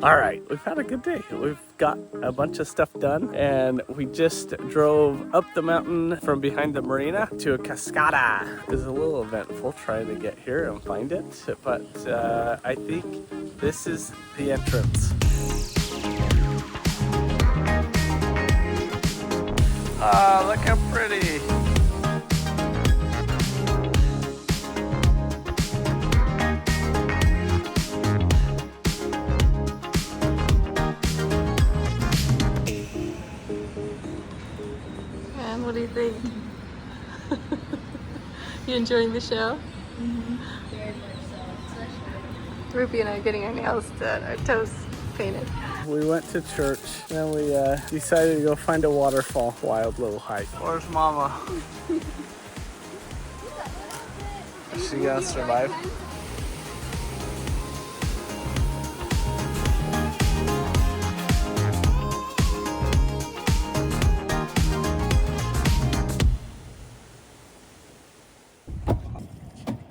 All right, we've had a good day. We've got a bunch of stuff done, and we just drove up the mountain from behind the marina to a cascada. It's a little eventful trying to get here and find it, but I think this is the entrance. Ah, look how pretty. What do you think? You enjoying the show? Mm-hmm. Very much so. Ruby and I are getting our nails done, our toes painted. We went to church, and then we decided to go find a waterfall. Wild little hike. Where's Mama? Is she gonna survive?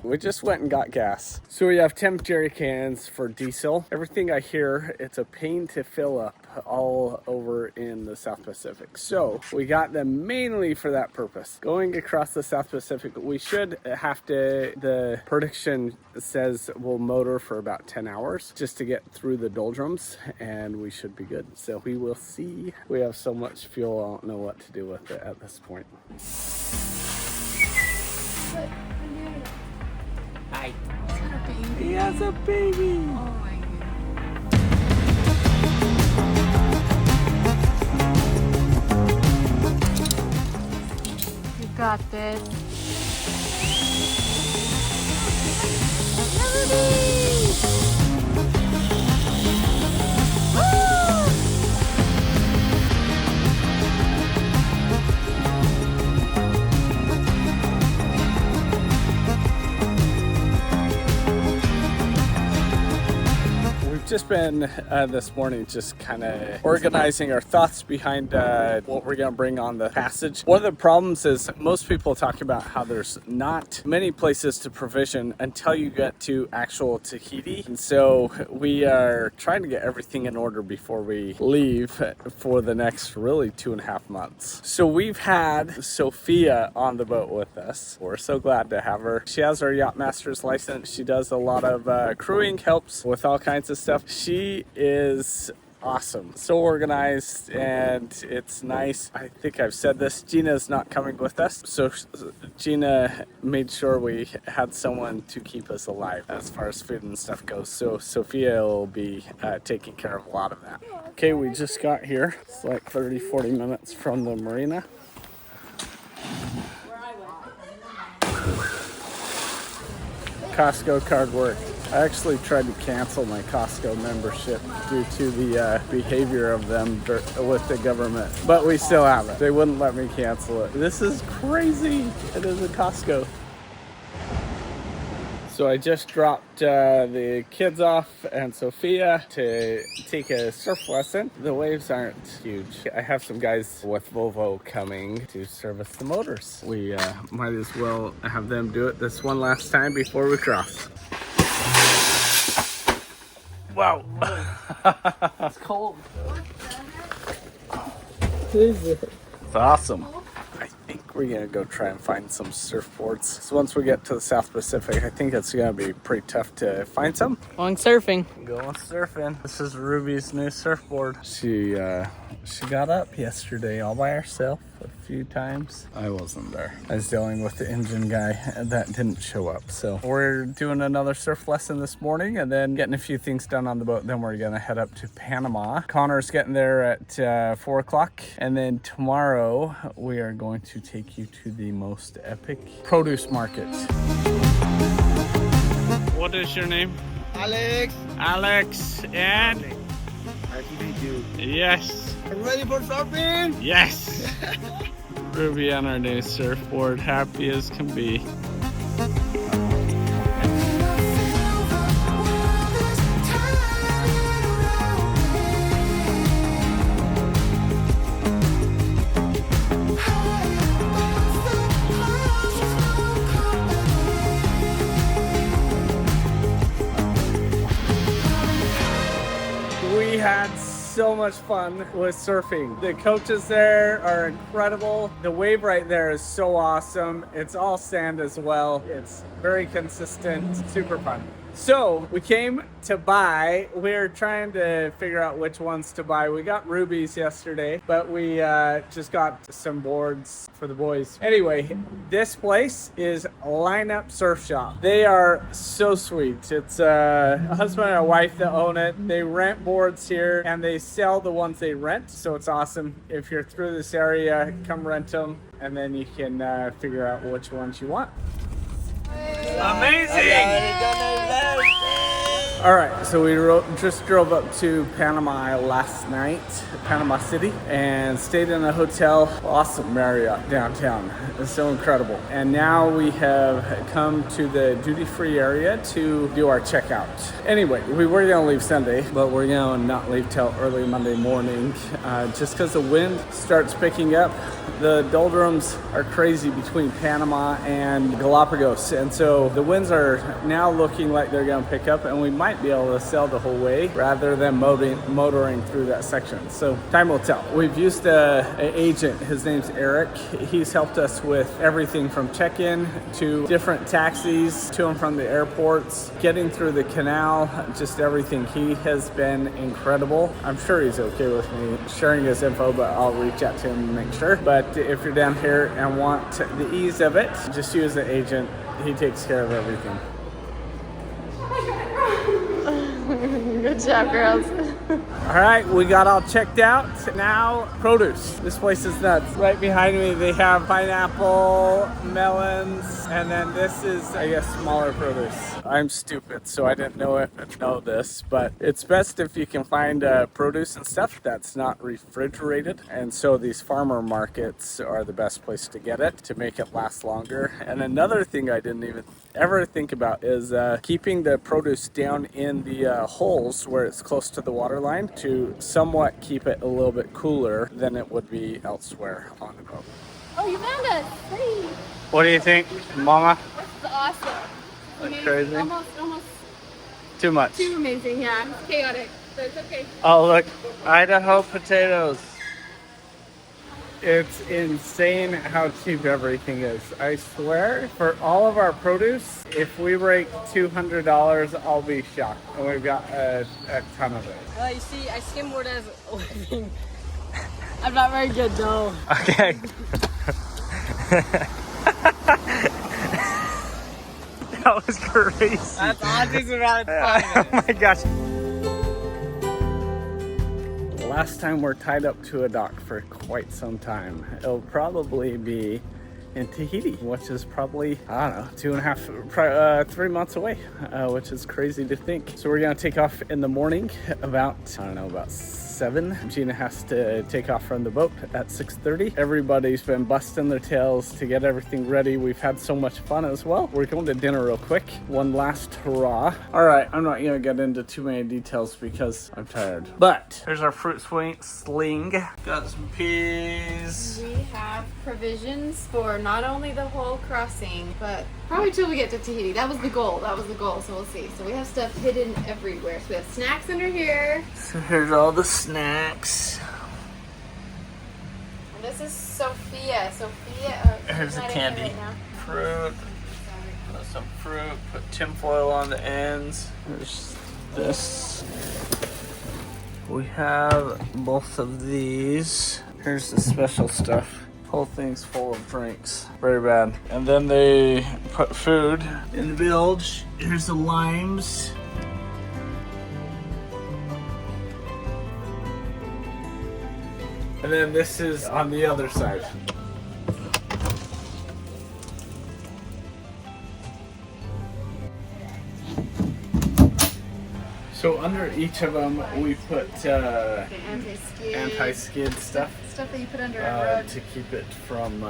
We just went and got gas. So we have 10 jerry cans for diesel. Everything I hear, it's a pain to fill up all over in the South Pacific. So we got them mainly for that purpose. Going across the South Pacific, we should have to, the prediction says we'll motor for about 10 hours just to get through the doldrums, and we should be good. So we will see. We have so much fuel, I don't know what to do with it at this point. Hi. He has a baby. Oh my goodness. You got this. Just been this morning just kind of organizing our thoughts behind what we're going to bring on the passage. One of the problems is most people talk about how there's not many places to provision until you get to actual Tahiti. And so we are trying to get everything in order before we leave for the next really 2.5 months. So we've had Sophia on the boat with us. We're so glad to have her. She has her yacht master's license. She does a lot of crewing, helps with all kinds of stuff. She is awesome, so organized, and it's nice. I think I've said this, Gina's not coming with us, so Gina made sure we had someone to keep us alive as far as food and stuff goes, so Sophia will be taking care of a lot of that. Okay, we just got here. It's like 30-40 minutes from the marina. Costco card worked. I actually tried to cancel my Costco membership due to the behavior of them with the government, but we still have it. They wouldn't let me cancel it. This is crazy. It is a Costco. So I just dropped the kids off and Sophia to take a surf lesson. The waves aren't huge. I have some guys with Volvo coming to service the motors. We might as well have them do it this one last time before we cross. Wow. It's cold. What is it? It's awesome. I think we're gonna go try and find some surfboards. So once we get to the South Pacific, I think it's gonna be pretty tough to find some. Going surfing. Going surfing. This is Ruby's new surfboard. She got up yesterday all by herself a few times. I wasn't there. I was dealing with the engine guy that didn't show up. So we're doing another surf lesson this morning and then getting a few things done on the boat. Then we're gonna head up to Panama. Connor's getting there at 4 o'clock. And then tomorrow we are going to take you to the most epic produce market. What is your name? Alex. Alex and? Nice to meet you. Yes. Are you ready for surfing? Yes. Ruby on our new surfboard, happy as can be. We had so much fun with surfing. The coaches there are incredible. The wave right there is so awesome. It's all sand as well. It's very consistent, super fun. So we came to buy. We're trying to figure out which ones to buy. We got rubies yesterday, but we just got some boards for the boys. Anyway, this place is Line Up Surf Shop. They are so sweet. It's a husband and a wife that own it. They rent boards here and they sell the ones they rent. So it's awesome. If you're through this area, come rent them and then you can figure out which ones you want. Amazing! All right, so we just drove up to Panama last night, Panama City, and stayed in a hotel, awesome Marriott downtown. It's so incredible. And now we have come to the duty-free area to do our checkout. Anyway, we were gonna leave Sunday, but we're gonna not leave till early Monday morning, just because the wind starts picking up. The doldrums are crazy between Panama and Galapagos, and so the winds are now looking like they're gonna pick up, and we might be able to sail the whole way rather than motoring through that section. So time will tell. We've used an agent. His name's Eric. He's helped us with everything from check-in to different taxis to and from the airports, getting through the canal, just everything. He has been incredible. I'm sure he's okay with me sharing his info, but I'll reach out to him and make sure. But if you're down here and want the ease of it, just use the agent. He takes care of everything. Good job, girls. All right, we got all checked out. Now, produce. This place is nuts. Right behind me, they have pineapple, melons, and then this is, I guess, smaller produce. I'm stupid, so I didn't know this, but it's best if you can find produce and stuff that's not refrigerated. And so these farmer markets are the best place to get it to make it last longer. And another thing I didn't even ever think about is keeping the produce down in the holes where it's close to the water line to somewhat keep it a little bit cooler than it would be elsewhere on the boat. Oh, you found us! Hey! What do you think, Mama? This is awesome. Amazing. Crazy? Almost Too much. too amazing, yeah. It's chaotic, but it's okay. Oh, look, Idaho potatoes. It's insane how cheap everything is. I swear, for all of our produce, if we break $200, I'll be shocked. And we've got a ton of it. You see, I skimboard as a living. I'm not very good though. Okay. That was crazy. That's autism around Oh my gosh. Last time we're tied up to a dock for quite some time. It'll probably be in Tahiti, which is probably, I don't know, 3 months away, which is crazy to think. So we're gonna take off in the morning about 7. Gina has to take off from the boat at 6:30. Everybody's been busting their tails to get everything ready. We've had so much fun as well. We're going to dinner real quick. One last hurrah. All right, I'm not gonna get into too many details because I'm tired. But here's our fruit sling. Got some peas. We have provisions for not only the whole crossing, but probably till we get to Tahiti. That was the goal. So we'll see. So we have stuff hidden everywhere. So we have snacks under here. So here's all the snacks. And this is Sophia. Here's the not in candy. here right now. Fruit. Put some fruit. Put tinfoil on the ends. There's this. We have both of these. Here's the special stuff. Whole thing's full of drinks. Very bad. And then they put food in the bilge. Here's the limes. And then this is on the other side. So under each of them, we put Anti-skid. anti-skid stuff Stuff that you put under a rug. to keep it from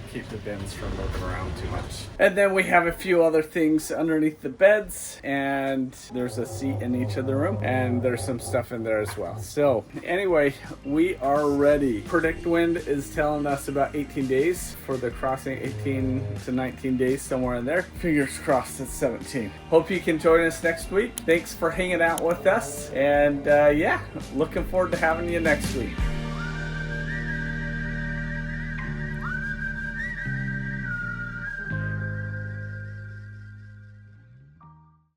keep the bins from moving around too much. And then we have a few other things underneath the beds, and there's a seat in each of the room, and there's some stuff in there as well. So anyway, we are ready. Predict wind is telling us about 18 days for the crossing, 18 to 19 days, somewhere in there. Fingers crossed it's 17. Hope you can join us next week. Thanks for hanging out with us, and yeah, looking forward to having you next week.